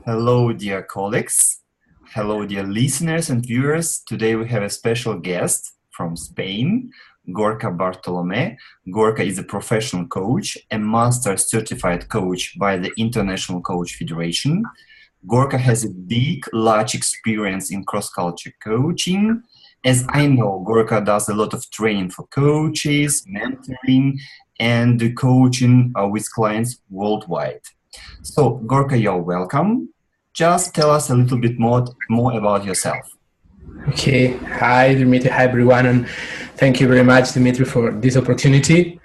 Hello, dear colleagues. Hello, dear listeners and viewers. Today we have a special guest from Spain, Gorka Bartolome. Gorka is a professional coach, a master certified coach by the International Coach Federation. Gorka has a large experience in cross-culture coaching. As I know, Gorka does a lot of training for coaches, mentoring, and the coaching with clients worldwide. So, Gorka, you're welcome. Just tell us a little bit more about yourself. Okay, hi Dimitri, hi everyone, and thank you very much, Dimitri, for this opportunity.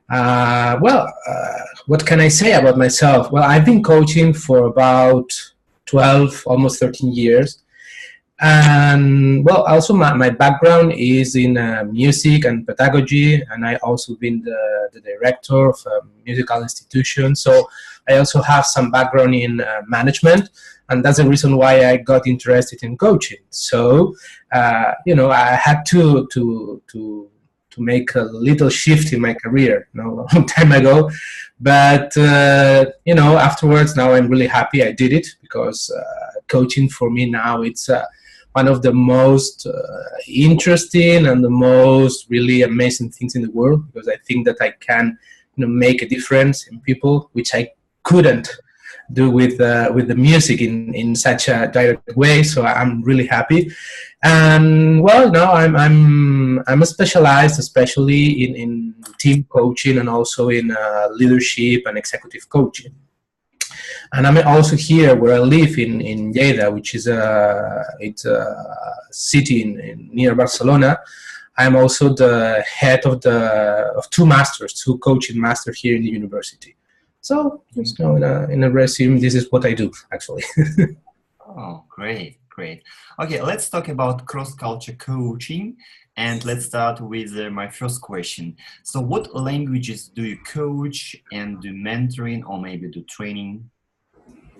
What can I say about myself? Well, I've been coaching for about 12, almost 13 years. And well, also my background is in music and pedagogy, and I also been the director of a musical institution. So I also have some background in management, and that's the reason why I got interested in coaching. So I had to make a little shift in my career, a long time ago. But afterwards, now I'm really happy I did it because coaching for me now it's one of the most interesting and the most really amazing things in the world, because I think that I can make a difference in people, which I couldn't do with the music in such a direct way. So I'm really happy. And well, now I'm specialized especially in team coaching and also in leadership and executive coaching. And I'm also here where I live in Lleida, which is it's a city near Barcelona. I'm also the head of two masters, two coaching masters here in the university. So just in a resume, this is what I do actually. Oh, great. Okay, let's talk about cross-culture coaching, and let's start with my first question. So what languages do you coach and do mentoring or maybe do training?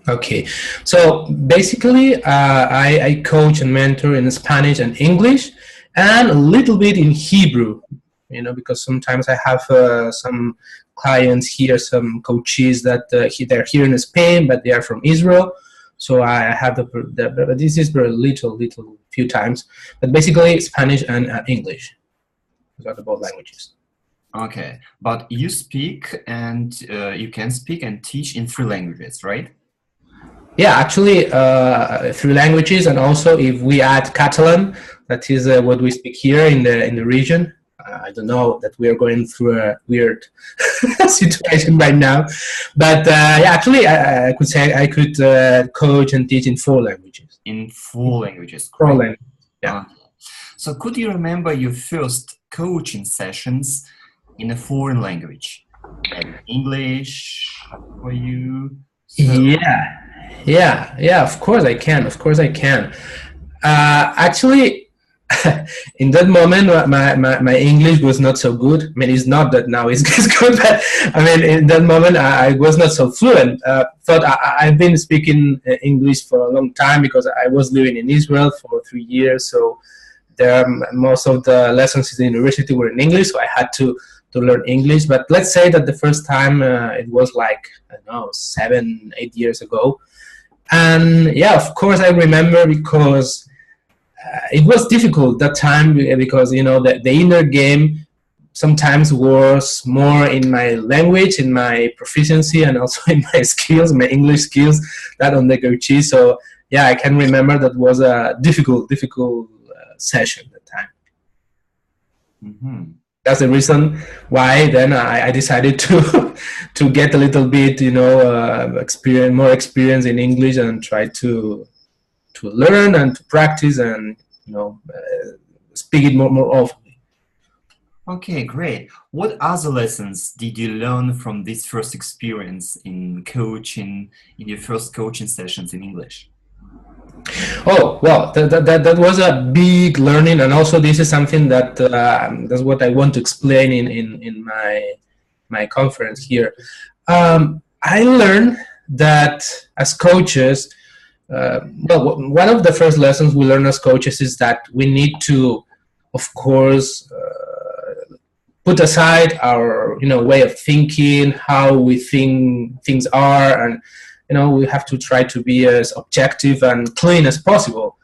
Okay, so basically I coach and mentor in Spanish and English and a little bit in Hebrew, because sometimes I have some clients here, some coaches that they're here in Spain, but they are from Israel. So I have but this is very little few times, but basically Spanish and English. Those are the both languages. Okay, but you speak and you can speak and teach in 3 languages, right? Yeah, actually, 3 languages, and also if we add Catalan, that is what we speak here in the region. I don't know that we are going through a weird situation right now, but actually, I could say I could coach and teach in 4 languages. In 4 languages, great. 4 languages, yeah. So could you remember your first coaching sessions in a foreign language, like English for you? So, yeah. Of course I can. Actually. In that moment, my English was not so good. I mean, it's not that now it's good, but I mean, in that moment, I was not so fluent. But I've been speaking English for a long time because I was living in Israel for 3 years. So there, most of the lessons in the university were in English, so I had to learn English. But let's say that the first time it was like, I don't know, 7, 8 years ago. And yeah, of course, I remember because it was difficult that time because the inner game sometimes was more in my language, in my proficiency, and also in my skills, my English skills, that on the coachee. So yeah, I can remember that was a difficult session at that time. Mm-hmm. That's the reason why then I decided to get a little bit more experience in English and try to learn and to practice and speak it more often. Okay, great. What other lessons did you learn from this first experience in coaching, in your first coaching sessions in English? Oh, well, that was a big learning, and also this is something that that's what I want to explain in my conference here. I learned that as coaches, one of the first lessons we learn as coaches is that we need to, of course, put aside our way of thinking, how we think things are, and we have to try to be as objective and clean as possible.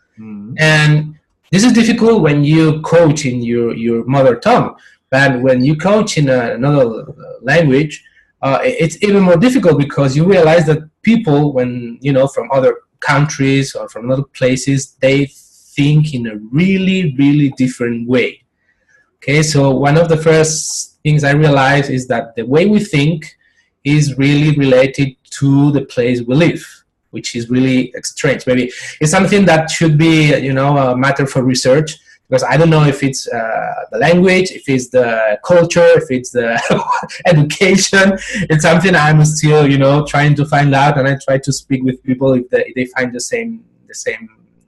And this is difficult when you coach in your mother tongue, but when you coach in another language, it's even more difficult, because you realize that people, when from other countries or from other places, they think in a really, really different way. Okay, so one of the first things I realized is that the way we think is really related to the place we live, which is really strange. Maybe it's something that should be, a matter for research, because I don't know if it's the language, if it's the culture, if it's the education. It's something I'm still, trying to find out, and I try to speak with people if they find the same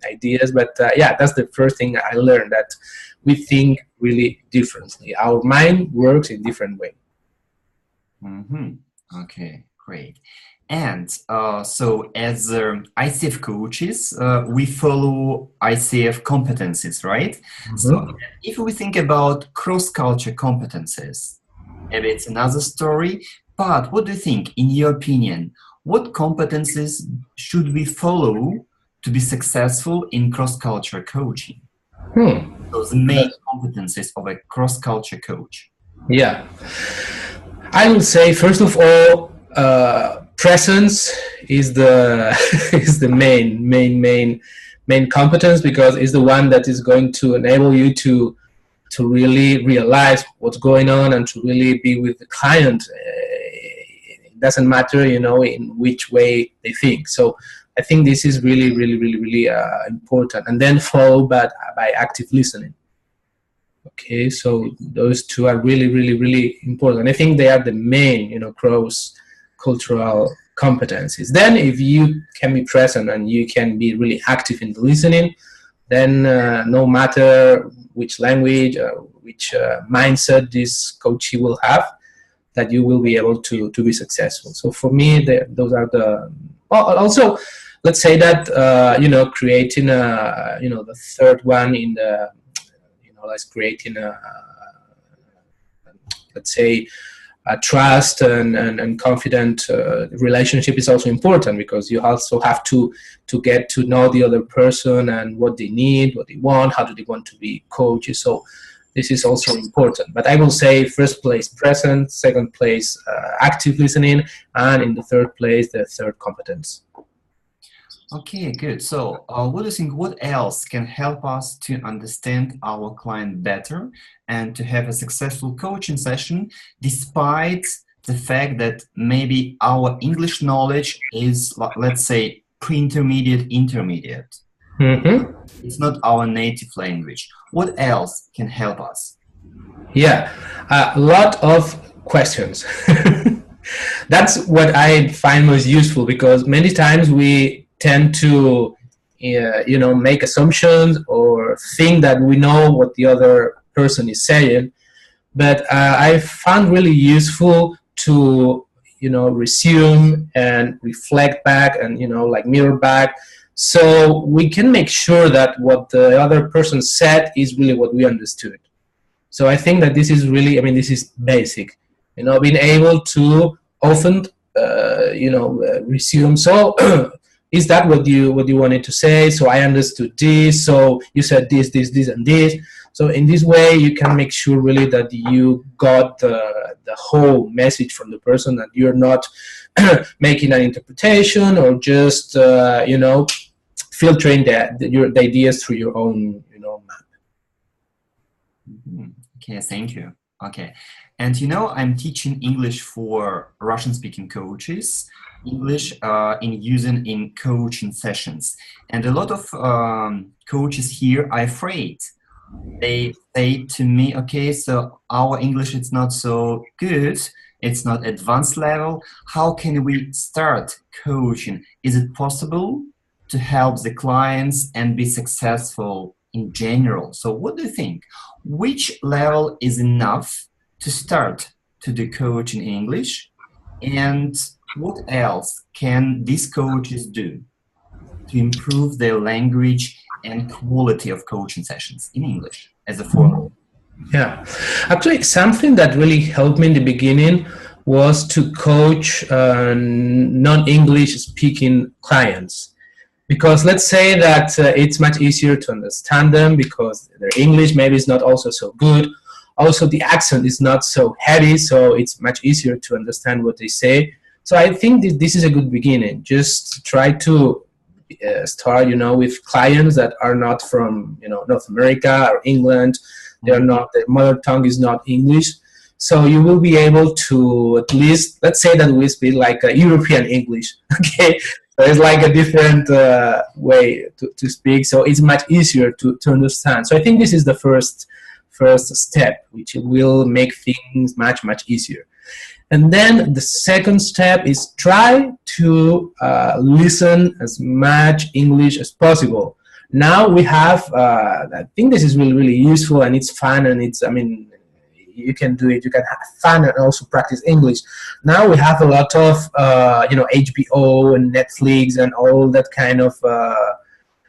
ideas. But yeah, that's the first thing I learned, that we think really differently. Our mind works in different way. Okay, great. And so as ICF coaches, we follow ICF competencies, right? So if we think about cross-culture competencies, maybe it's another story, but what do you think, in your opinion, what competencies should we follow to be successful in cross-culture coaching? So the main competencies of a cross-culture coach. Yeah, I would say, first of all, presence is the is the main competence, because it's the one that is going to enable you to really realize what's going on and to really be with the client. It doesn't matter, in which way they think. So I think this is really important, and then followed by active listening. Okay, so those two are really important. I think they are the main, cross-cultural competencies. Then if you can be present and you can be really active in the listening, then no matter which language or which mindset this coachee will have, that you will be able to be successful. So for me, those are the... Also, let's say that, creating the third one in the... Let's creating let's say, a trust and confident relationship is also important, because you also have to get to know the other person and what they need, what they want, how do they want to be coached. So this is also important. But I will say, first place, present; second place, active listening; and in the third place, the third competence. Okay, good. So what do you think, what else can help us to understand our client better and to have a successful coaching session, despite the fact that maybe our English knowledge is, let's say, pre-intermediate, intermediate? It's not our native language. What else can help us? Yeah, a lot of questions. That's what I find most useful, because many times we tend to make assumptions or think that we know what the other person is saying, but I found really useful to resume and reflect back and like mirror back, so we can make sure that what the other person said is really what we understood. So I think that this is really, this is basic, being able to often resume. So is that what you wanted to say? So I understood this. So you said this, and this. So in this way, you can make sure really that you got the whole message from the person, that you're not making an interpretation or just filtering the ideas through your own map. Okay, thank you. Okay, and I'm teaching English for Russian-speaking coaches. English in using in coaching sessions, and a lot of coaches here are afraid. They say to me, okay, so our English is not so good, it's not advanced level, how can we start coaching? Is it possible to help the clients and be successful in general? So what do you think? Which level is enough to start to do coaching in English? And what else can these coaches do to improve their language and quality of coaching sessions in English as a formal? Yeah, actually, something that really helped me in the beginning was to coach non-English speaking clients. Because let's say that it's much easier to understand them because their English maybe is not also so good. Also, the accent is not so heavy, so it's much easier to understand what they say. So I think this is a good beginning. Just try to start, with clients that are not from, North America or England. They're not, their mother tongue is not English. So you will be able to at least, let's say that we speak like a European English, okay? So it's like a different way to speak. So it's much easier to understand. So I think this is the first step, which will make things much, much easier. And then the second step is try to listen as much English as possible. Now we have, I think this is really, really useful, and it's fun, and you can do it. You can have fun and also practice English. Now we have a lot of, HBO and Netflix and all that kind of,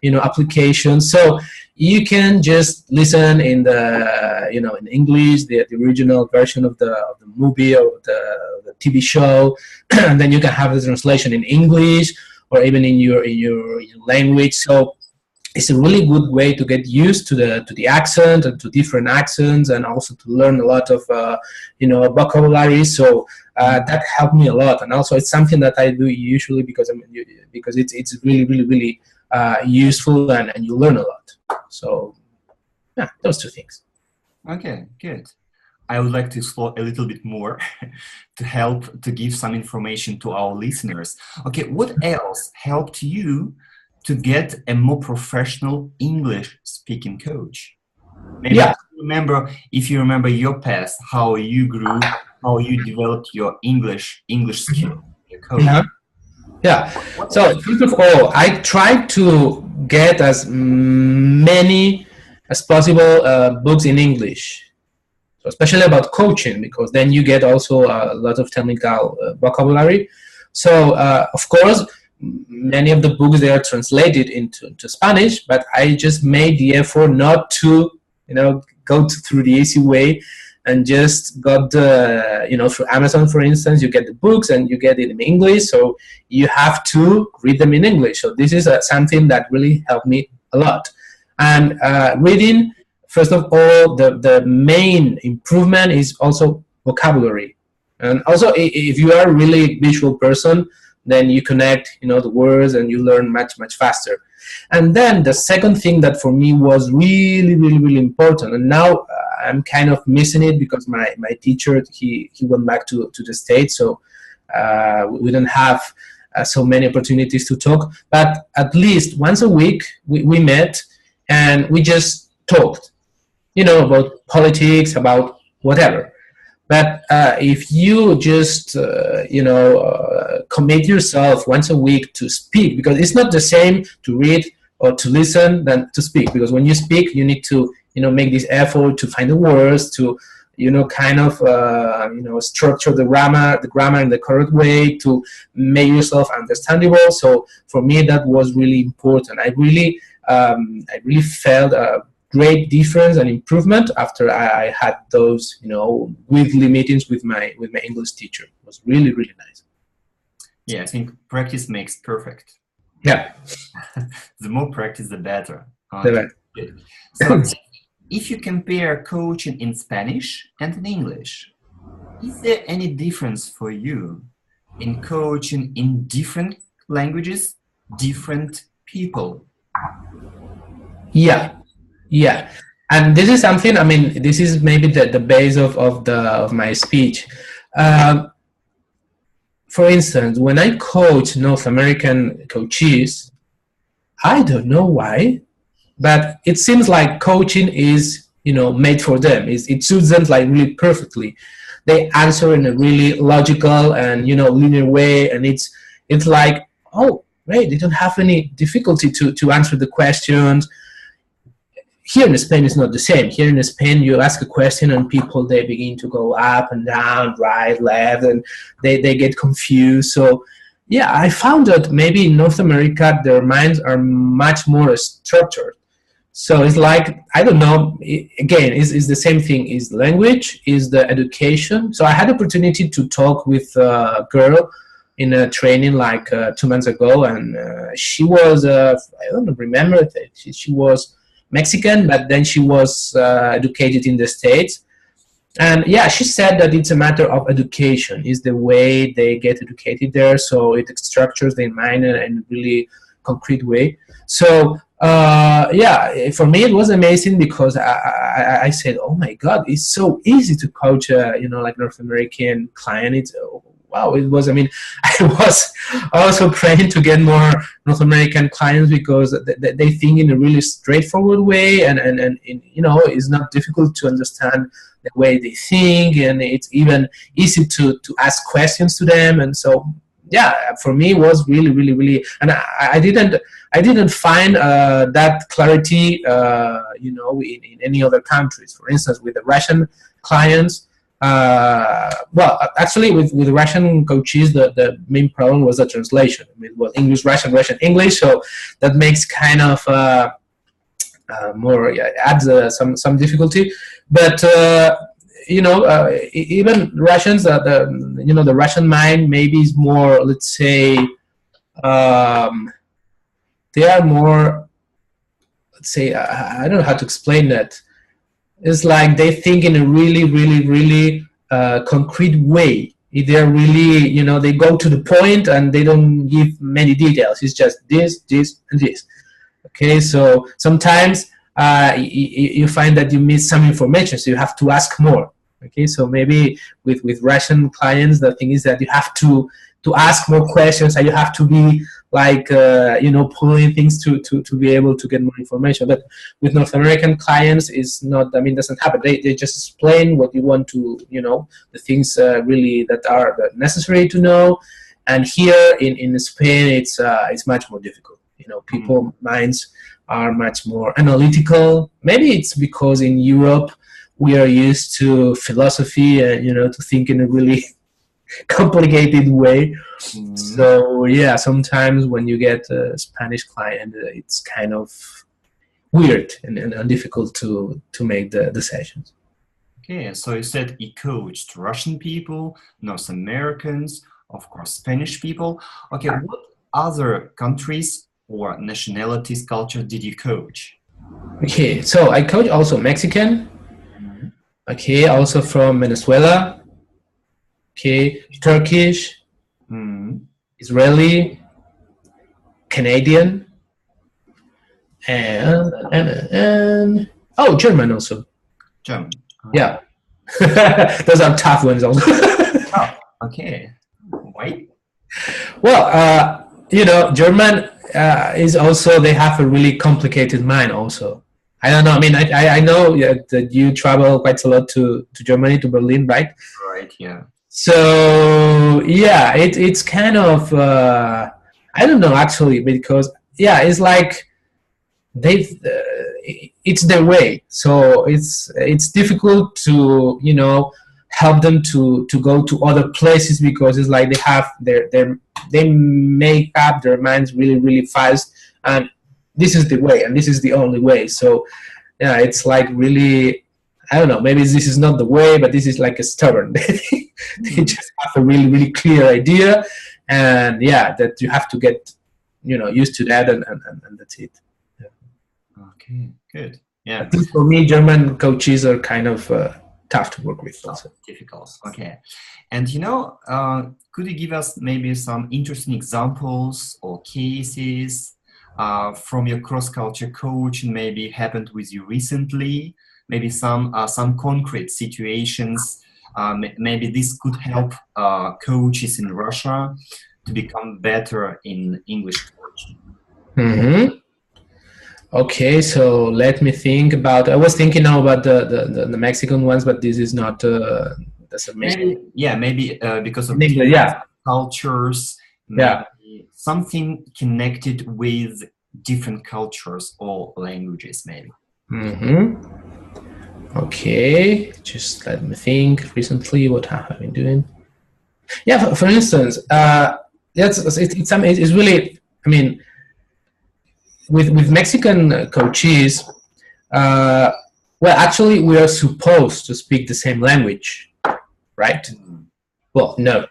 applications. So you can just listen in the, in English, the original version of the movie or the TV show, and then you can have the translation in English or even in your language. So it's a really good way to get used to the accent and to different accents, and also to learn a lot of vocabulary. So that helped me a lot, and also it's something that I do usually because it's really, really, really useful, and you learn a lot. So yeah, those two things. Okay, good. I would like to explore a little bit more to help to give some information to our listeners. Okay, what else helped you to get a more professional English speaking coach? Maybe if you remember your past, how you grew, how you developed your English skill, your coaching. Yeah. So first of all, I tried to get as many as possible books in English, so especially about coaching, because then you get also a lot of technical vocabulary. So of course, many of the books, they are translated into Spanish, but I just made the effort not to, go through the easy way, and just got the, through Amazon, for instance, you get the books and you get it in English, so you have to read them in English. So this is something that really helped me a lot. And reading, first of all, the main improvement is also vocabulary. And also, if you are a really visual person, then you connect, the words, and you learn much, much faster. And then the second thing that for me was really, really, really important, and now I'm kind of missing it because my teacher, he went back to the States, so we don't have so many opportunities to talk. But at least once a week we met and we just talked, about politics, about whatever. But if you just, commit yourself once a week to speak, because it's not the same to read or to listen than to speak. Because when you speak, you need to, make this effort to find the words, to, structure the grammar in the correct way, to make yourself understandable. So for me, that was really important. I really felt a great difference and improvement after I had those, weekly meetings with my English teacher. It was really, really nice. Yeah, I think practice makes perfect. Yeah. The more practice, the better. Good. So if you compare coaching in Spanish and in English, is there any difference for you in coaching in different languages, different people? Yeah. And this is something, this is maybe the base of my speech. For instance, when I coach North American coaches, I don't know why, but it seems like coaching is, made for them. It suits them like really perfectly. They answer in a really logical and, linear way, and it's like, oh, great, they don't have any difficulty to answer the questions. Here in Spain, it's not the same. Here in Spain, you ask a question and people, they begin to go up and down, right, left, and they get confused. So, yeah, I found that maybe in North America, their minds are much more structured. So it's like, I don't know, again, is the same thing, is language, is the education. So I had the opportunity to talk with a girl in a training like 2 months ago, and she was, I don't remember, she was Mexican, but then she was educated in the States. And yeah, she said that it's a matter of education, is the way they get educated there, so it structures their mind in a really concrete way. So yeah, for me it was amazing because I said, oh my God, it's so easy to coach like North American client. It's wow, it was, I mean, I was also praying to get more North American clients because they think in a really straightforward way, and it's not difficult to understand the way they think, and it's even easy to ask questions to them. And so yeah, for me it was really, and I didn't find that clarity in any other countries. For instance, with the Russian clients, well, actually with Russian coaches, the main problem was the translation. I mean, well, English Russian, Russian English, so that makes kind of more, adds some difficulty. But even Russians, the Russian mind maybe is more, let's say, they are more, let's say, I don't know how to explain that. It's like they think in a really concrete way. They're really, they go to the point and they don't give many details. It's just this, and this. Okay, so sometimes you find that you miss some information, so you have to ask more. Okay, so maybe with Russian clients, the thing is that you have to ask more questions, and you have to be like pulling things to be able to get more information. But with North American clients, is not, I mean, doesn't happen. They just explain what you want to, the things really that are necessary to know. And here in Spain, it's much more difficult. People minds are much more analytical. Maybe it's because in Europe we are used to philosophy and to think in a really complicated way. So yeah, sometimes when you get a Spanish client, it's kind of weird and difficult to make the sessions. Okay, so you said you coached Russian people, North Americans, of course Spanish people. Okay, what other countries or nationalities, culture did you coach? Okay, so I coach also Mexican. Okay, also from Venezuela. Okay, Turkish, Israeli, Canadian, and oh, German also. German. Yeah, those are tough ones also. Oh, okay. Why? Well, German is also, they have a really complicated mind also. I don't know. I mean, I know that you travel quite a lot to Germany, to Berlin, right? Right. Yeah. So yeah, it's kind of I don't know actually, because yeah, it's like it's their way. So it's difficult to help them to go to other places, because it's like they have they make up their minds really fast, and this is the way and this is the only way. So yeah, it's like really, I don't know, maybe this is not the way, but this is like a stubborn. They just have a really clear idea, and yeah, that you have to get used to that, and that's it. Yeah. Okay, good. Yeah. At least for me, German coaches are kind of tough to work with also. Difficult. Okay. And could you give us maybe some interesting examples or cases from your cross-culture coach, and maybe happened with you recently? Maybe some concrete situations. Maybe this could help coaches in Russia to become better in English coaching. Okay, so let me think about. I was thinking now about the Mexican ones, but this is not. That's amazing. Maybe because of English, cultures. Something connected with different cultures or languages, maybe. Okay, just let me think. Recently, what have I been doing? Yeah, for instance, it's really. I mean, with Mexican coaches, Uh, well, actually, we are supposed to speak the same language, right? Well, no.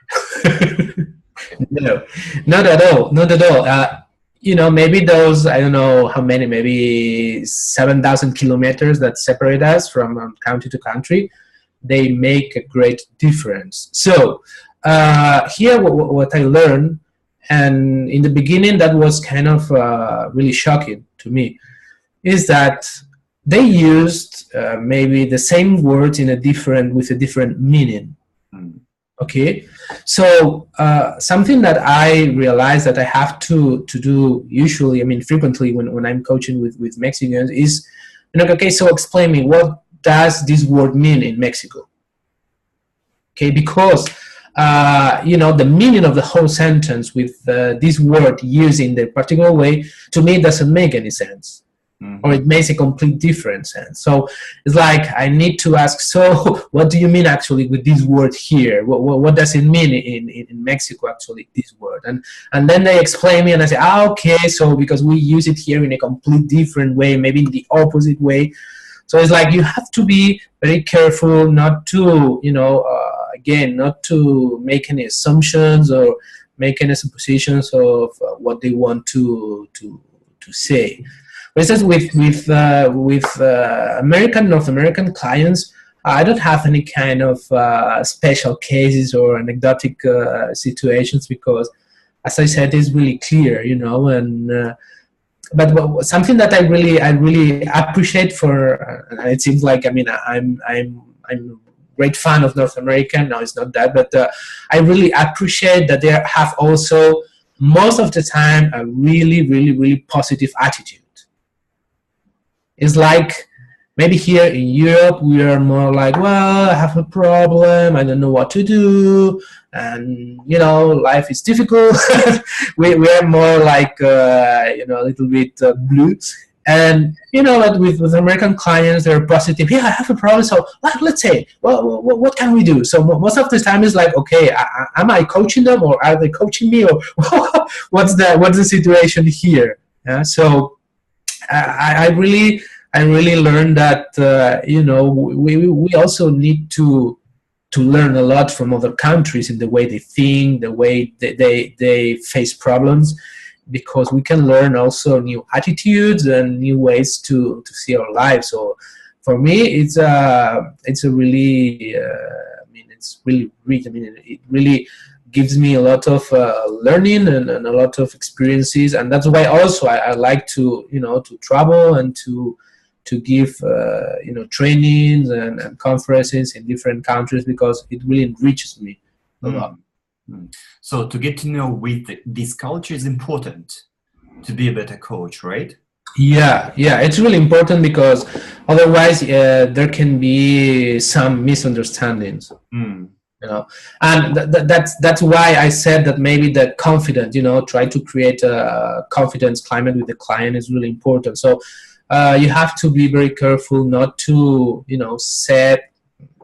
No, not at all. Not at all. Maybe those, I don't know how many, maybe 7,000 kilometers that separate us from country to country, they make a great difference. So here, what I learned, and in the beginning that was kind of really shocking to me, is that they used maybe the same words with a different meaning. Okay, so something that I realized that I have to do usually, I mean frequently when I'm coaching with Mexicans is, okay, so explain me, what does this word mean in Mexico? Okay, because the meaning of the whole sentence with this word used in the particular way, to me, doesn't make any sense. Or it makes a complete different sense. So it's like I need to ask, so what do you mean actually with this word here? What does it mean in Mexico actually, this word? And then they explain me and I say, okay, so because we use it here in a complete different way, maybe in the opposite way. So it's like you have to be very careful not to, again, not to make any assumptions or make any suppositions of what they want to say. For instance, with North American clients, I don't have any kind of special cases or anecdotic situations because, as I said, it's really clear, and but something that I really appreciate for, and it seems like, I mean, I'm a great fan of North American. No, it's not that, but I really appreciate that they have also most of the time a really, really, really positive attitude. It's like maybe here in Europe we are more like, well, I have a problem, I don't know what to do, and life is difficult. we are more like a little bit blue, and but with American clients they're positive. Yeah, I have a problem, so let's say, well, what can we do? So most of the time it's like, okay, am I coaching them or are they coaching me, or what's the situation here? Yeah, so I really learned that we also need to learn a lot from other countries in the way they think, the way they face problems, because we can learn also new attitudes and new ways to see our lives. So for me, it's a really it's really rich. I mean, it really gives me a lot of learning and a lot of experiences, and that's why also I like to to travel and to give trainings and conferences in different countries, because it really enriches me a lot. So to get to know with this culture is important to be a better coach, right? Yeah, it's really important, because otherwise there can be some misunderstandings. And that's why I said that maybe the confidence, try to create a confidence climate with the client is really important. So you have to be very careful not to say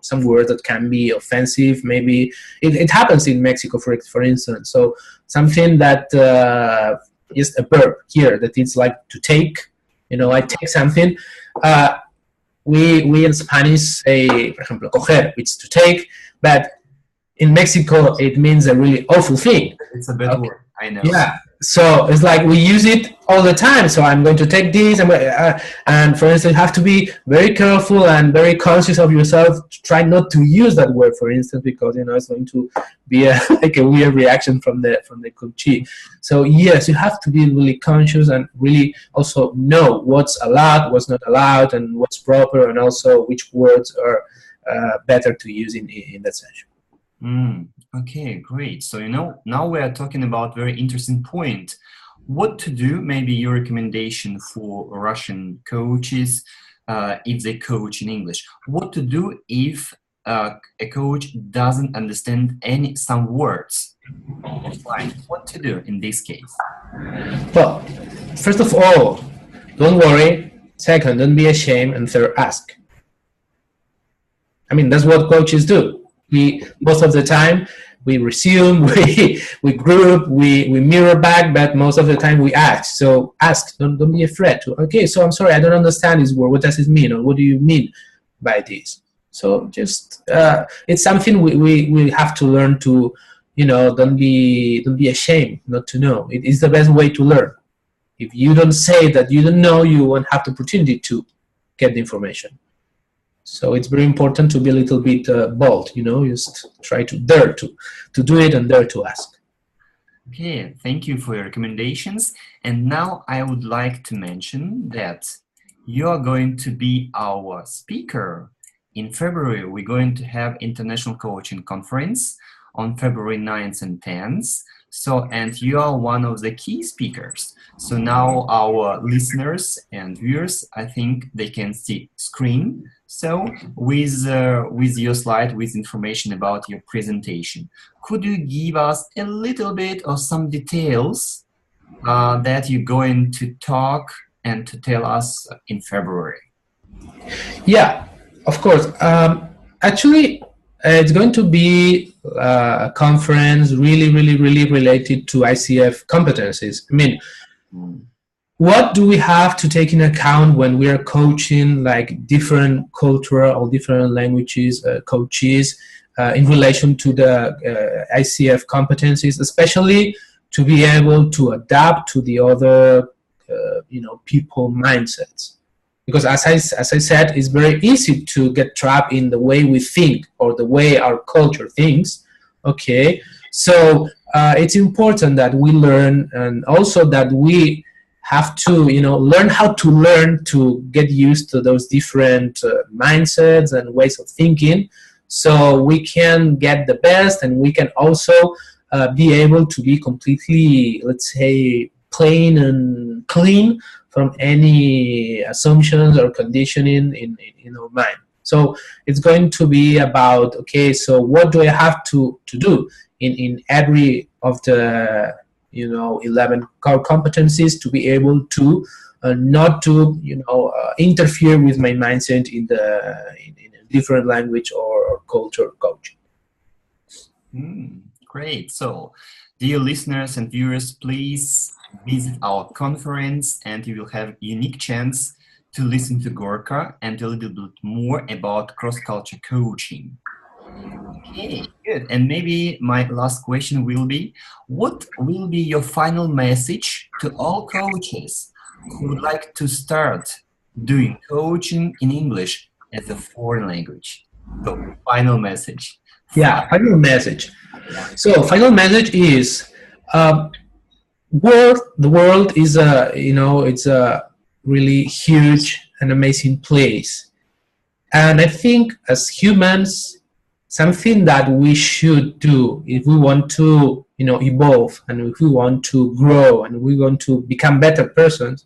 some words that can be offensive. Maybe it happens in Mexico, for instance. So something that is a verb here, that it's like to take. I take something. We in Spanish say, for example, coger, which is to take, but in Mexico it means a really awful thing. It's a bad word, I know. Yeah, so it's like we use it all the time. So I'm going to take this, and for instance, you have to be very careful and very conscious of yourself to try not to use that word, for instance, because it's going to be like a weird reaction from the coachee. So yes, you have to be really conscious and really also know what's allowed, what's not allowed, and what's proper, and also which words are better to use in that session. Okay, great. So now we are talking about very interesting point. What to do? Maybe your recommendation for Russian coaches if they coach in English. What to do if a coach doesn't understand some words? Like, what to do in this case? Well, first of all, don't worry. Second, don't be ashamed. And third, ask. I mean, that's what coaches do. We most of the time we resume, we group, we mirror back, but most of the time we ask. So ask, don't be afraid to. Okay, so I'm sorry, I don't understand this word. What does it mean, or what do you mean by this? So just it's something we have to learn to, don't be ashamed not to know. It is the best way to learn. If you don't say that you don't know, you won't have the opportunity to get the information. So it's very important to be a little bit bold, just try to dare to do it and dare to ask. Okay, thank you for your recommendations. And now I would like to mention that you are going to be our speaker. In February, we're going to have International Coaching Conference on February 9th and 10th. So, and you are one of the key speakers. So now our listeners and viewers, I think they can see screen. So with your slide, with information about your presentation, could you give us a little bit of some details that you're going to talk and to tell us in February? Yeah, of course. Actually, it's going to be a conference really related to ICF competencies. I mean, what do we have to take in account when we are coaching like different cultural or different languages coaches in relation to the ICF competencies, especially to be able to adapt to the other people mindsets? Because as I said, it's very easy to get trapped in the way we think or the way our culture thinks. Okay, so it's important that we learn, and also that we have to learn how to learn to get used to those different mindsets and ways of thinking, so we can get the best, and we can also be able to be completely, let's say, plain and clean from any assumptions or conditioning in our mind. So it's going to be about, okay, so what do I have to do in every of the 11 core competencies to be able to not to interfere with my mindset in a different language or culture coaching. Great. So, dear listeners and viewers, please visit our conference, and you will have a unique chance to listen to Gorka and a little bit more about cross-culture coaching. Okay, good. And maybe my last question will be, what will be your final message to all coaches who would like to start doing coaching in English as a foreign language? So, final message. Yeah, final message. Yeah. So, final message is, the world is it's a really huge and amazing place, and I think as humans, something that we should do if we want to evolve, and if we want to grow, and we want to become better persons,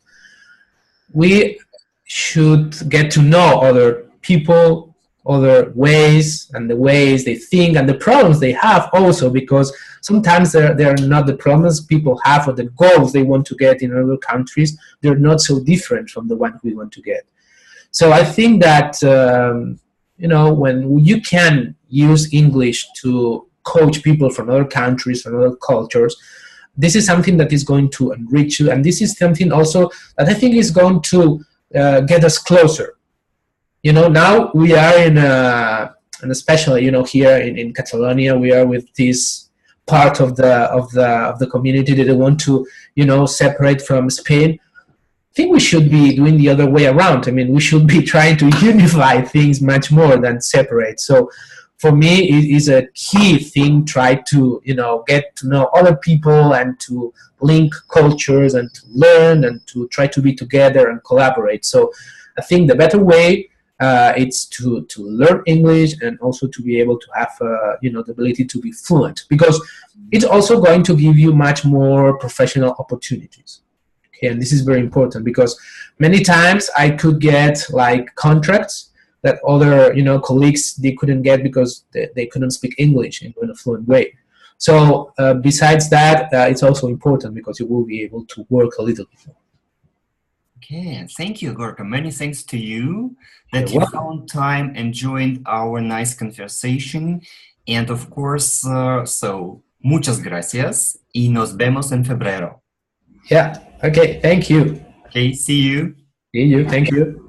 we should get to know other people, other ways, and the ways they think, and the problems they have also, because sometimes they're not the problems people have or the goals they want to get in other countries. They're not so different from the one we want to get. So I think that when you can use English to coach people from other countries, from other cultures, this is something that is going to enrich you, and this is something also that I think is going to get us closer. Now we are and especially here in Catalonia, we are with this part of the community that they want to separate from Spain. I think we should be doing the other way around. I mean, we should be trying to unify things much more than separate. So for me, it is a key thing, try to get to know other people and to link cultures and to learn and to try to be together and collaborate. So I think the better way it's to learn English, and also to be able to have the ability to be fluent, because it's also going to give you much more professional opportunities. Okay, and this is very important, because many times I could get like contracts that other colleagues, they couldn't get because they couldn't speak English in a fluent way. So besides that, it's also important because you will be able to work a little bit more. Okay, thank you, Gorka. Many thanks to you that you found time and joined our nice conversation. And of course, so muchas gracias y nos vemos en febrero. Yeah, okay, thank you. Okay, see you. See you, thank you.